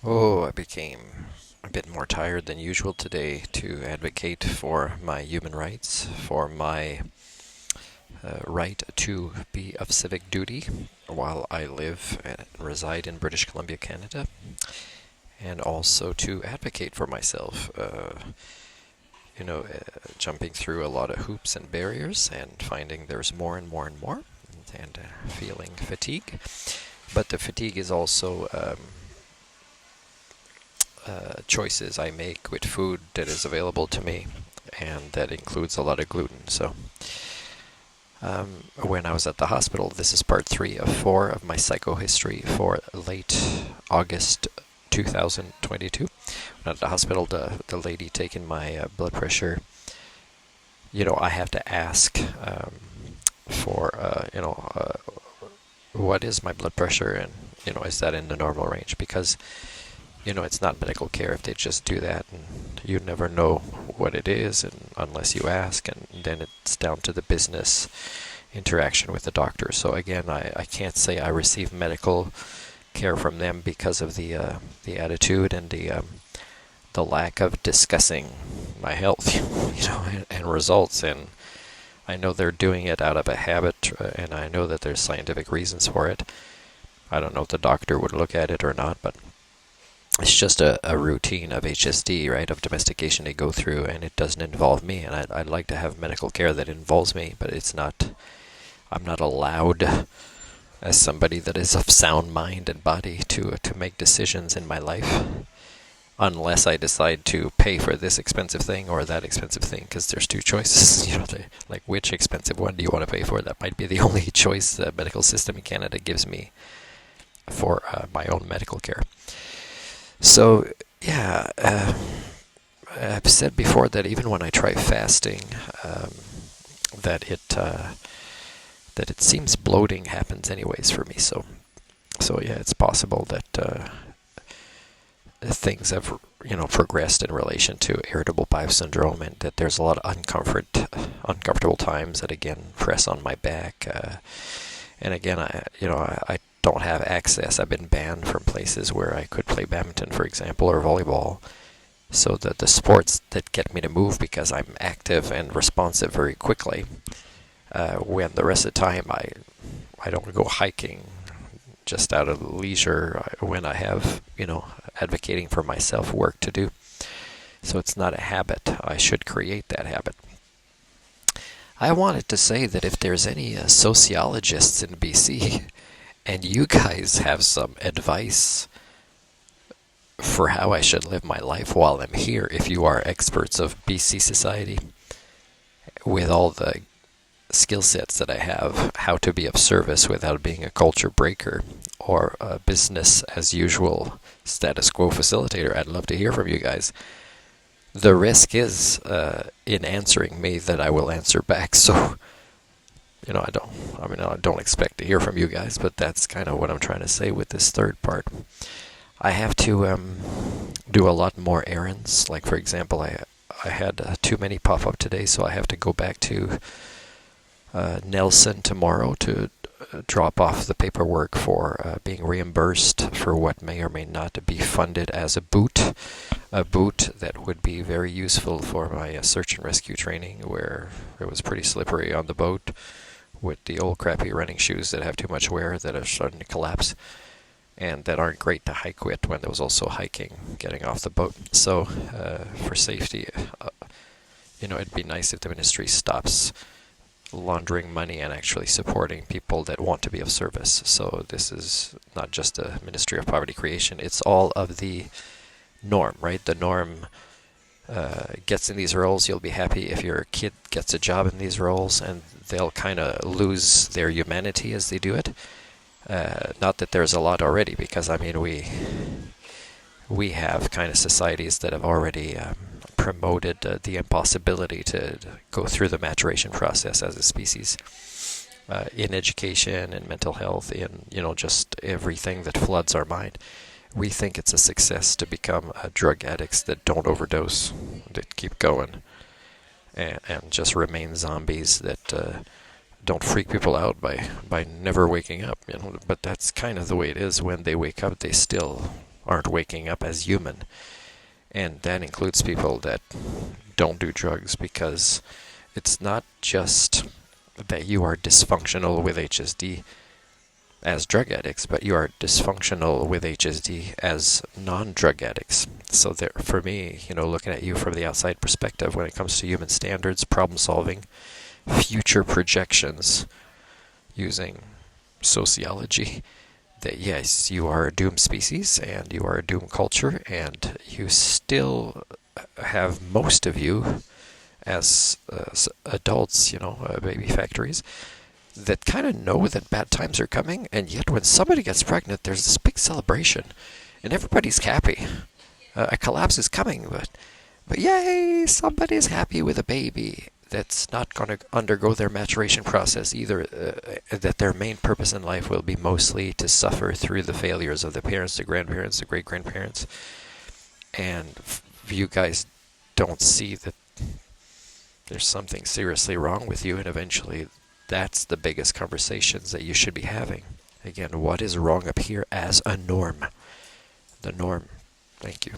Oh, I became a bit more tired than usual today to advocate for my human rights, for my right to be of civic duty while I live and reside in British Columbia, Canada, and also to advocate for myself. Jumping through a lot of hoops and barriers and finding there's more and more and more, and feeling fatigue. But the fatigue is also choices I make with food that is available to me, and that includes a lot of gluten. So, when I was at the hospital, this is part 3 of 4 of my psychohistory for late August 2022. When at the hospital, the lady taking my blood pressure, I have to ask for, what is my blood pressure, and, is that in the normal range? Because it's not medical care if they just do that, and you never know what it is, and unless you ask, and then it's down to the business interaction with the doctor. So again, I can't say I receive medical care from them because of the attitude and the lack of discussing my health, and results. And I know they're doing it out of a habit, and I know that there's scientific reasons for it. I don't know if the doctor would look at it or not, but it's just a routine of HSD, right, of domestication they go through, and it doesn't involve me. And I'd like to have medical care that involves me, but I'm not allowed, as somebody that is of sound mind and body, to make decisions in my life unless I decide to pay for this expensive thing or that expensive thing, because there's two choices. Like, which expensive one do you want to pay for? That might be the only choice the medical system in Canada gives me for my own medical care. So, yeah, I've said before that even when I try fasting, that it seems bloating happens anyways for me. So yeah, it's possible that things have progressed in relation to irritable bowel syndrome, and that there's a lot of uncomfortable times that again press on my back. And again, I don't have access. I've been banned from places where I could play badminton, for example, or volleyball. So that the sports that get me to move, because I'm active and responsive very quickly, when the rest of the time I don't go hiking just out of leisure, when I have, advocating for myself work to do. So it's not a habit. I should create that habit. I wanted to say that if there's any sociologists in BC, and you guys have some advice for how I should live my life while I'm here, if you are experts of BC society, with all the skill sets that I have, how to be of service without being a culture breaker or a business as usual status quo facilitator, I'd love to hear from you guys. The risk is, in answering me, that I will answer back. So, I don't expect to hear from you guys, but that's kind of what I'm trying to say with this third part. I have to do a lot more errands. Like, for example, I had too many pop up today, so I have to go back to Nelson tomorrow to drop off the paperwork for being reimbursed for what may or may not be funded as a boot that would be very useful for my search and rescue training, where it was pretty slippery on the boat with the old crappy running shoes that have too much wear that are starting to collapse, and that aren't great to hike with when there was also hiking getting off the boat. So for safety, it'd be nice if the ministry stops laundering money and actually supporting people that want to be of service. So this is not just a Ministry of Poverty Creation, it's all of the norm, right? The norm gets in these roles. You'll be happy if your kid gets a job in these roles, and they'll kind of lose their humanity as they do it. Not that there's a lot already, because we have kind of societies that have already promoted the impossibility to go through the maturation process as a species, in education and mental health, in just everything that floods our mind. We think it's a success to become drug addicts that don't overdose, that keep going, and just remain zombies that don't freak people out by never waking up. But that's kind of the way it is. When they wake up, they still aren't waking up as human. And that includes people that don't do drugs, because it's not just that you are dysfunctional with HSD as drug addicts, but you are dysfunctional with HSD as non-drug addicts. So there, for me, looking at you from the outside perspective, when it comes to human standards, problem solving, future projections, using sociology, that yes, you are a doomed species and you are a doomed culture, and you still have, most of you as adults, baby factories, that kind of know that bad times are coming, and yet when somebody gets pregnant, there's this big celebration, and everybody's happy. A collapse is coming, but yay, somebody's happy with a baby that's not going to undergo their maturation process either, that their main purpose in life will be mostly to suffer through the failures of the parents, the grandparents, the great-grandparents. And you guys don't see that there's something seriously wrong with you, and eventually that's the biggest conversations that you should be having. Again, what is wrong up here as a norm? The norm. Thank you.